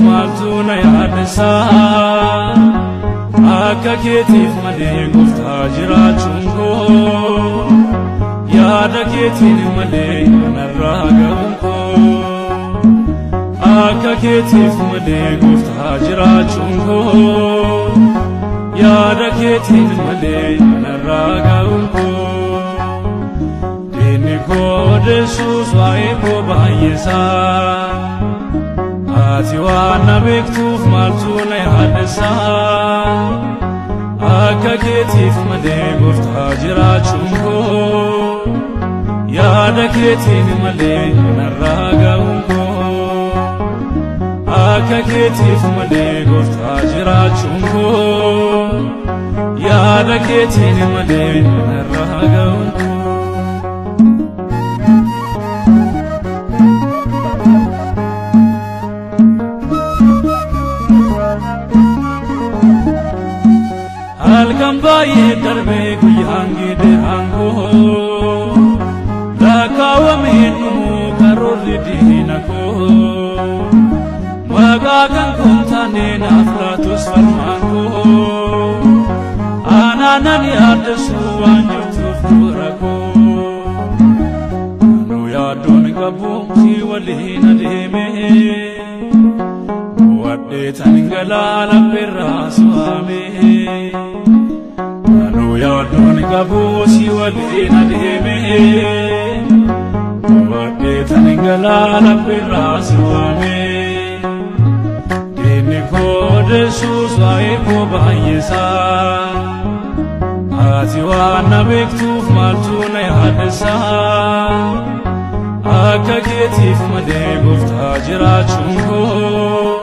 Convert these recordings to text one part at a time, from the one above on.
maaltu na yaadessa akka keetiif malee gooftaa jiraachuun koo yaada keetiin malee narraa ga'uun koo akka keetiif malee gooftaa jiraachuun koo yaada keetiin malee narraa ga'uun koo diinni koo deessuus waa'ee koo baay'isaa ati waan na beektuuf maaltu na yaadessa akka keetiif malee gooftaa jiraachuun koo yaada keetiin malee narraa ga'uun koo akka keetiif malee gooftaa jiraachuun koo yaada keetiin malee narraa ga'uun koo halkan baay'ee darbee guyyaan gidiraan koo lakkaawwamee dhumuu karoorri diina koo maqaa kan kun taane naaf laatus falmaan koo anaanan yaaddesu waan jirtuuf dura koo anu yaaddoon qabu si waliin adeemee waddeetan galaa laphirraa su'amee anu yaaddoon qabu si waliin adeemee waddeetan galaa laphirraa su'amee diinni koo deessuus waa'ee koo baay'isaa ati waan na beektuuf maaltu na yaadessa akka keetiif malee gooftaa jiraachuun koo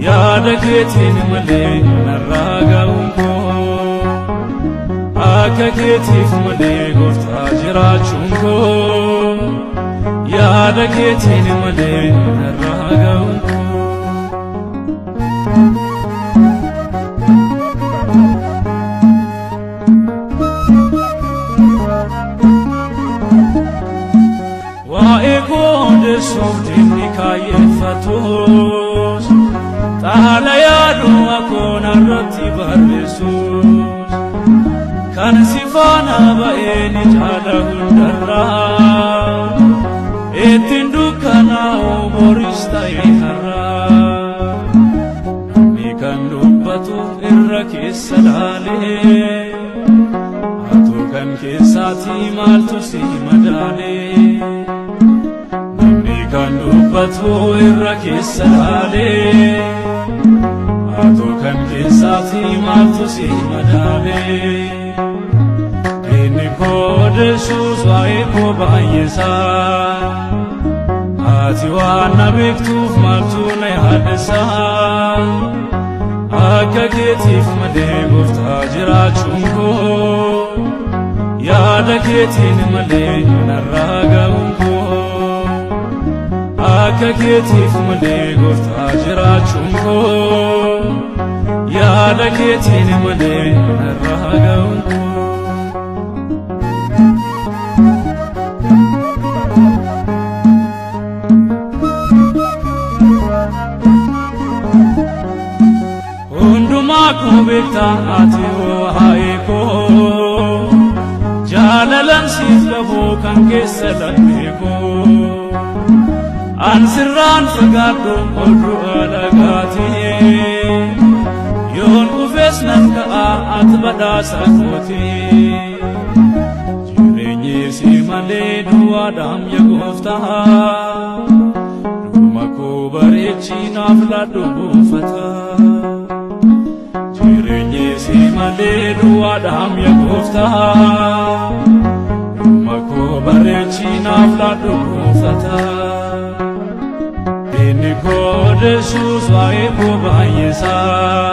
yaada keetiin malee narraa ga'uun koo akka keetiif malee gooftaa jiraachuun koo yaada keetiin malee narraa ga'uun koo waa'ee koo deessuuf diinni kaayeffatus xaala yaaduu akkoon irratti barreessus kan si faana ba'ee ni jaala hundarraa ittiin dukkanaa'u boris ta'e har'aa namni kan dubbatu irra keessa laalee atu kan keessaatii maaltu si madaalee namni kan dubbatu irra keessa laalee atu kan keessaatii maaltu si madaalee diinni koo deessuus waa'ee koo baay'isaa ati waan na beektuuf maaltu na yaadessa akka keetiif malee gooftaa jiraachuun koo yaada keetiin malee narraa ga'uun koo akka keetiif malee gooftaa jiraachuun koo yaada keetiin malee narraa ga'uun koo hundumaa koo beektaa ati waa'ee koo jaalalan siif qabu kan keessa laphee koo an sirraan fagaadhu oduu alagaatii yoon kufees nan ka'a ati badhaasa kooti jireenyi si malee duwwaadhaam yaa gooftaa dhuma koo bareechi naaf laadhu buufata jireenyi si malee duwwaadhaam yaa gooftaa dhuma koo bareechi naaf laadhu buufata diinni koo deessuus waa'ee koo baay'isaa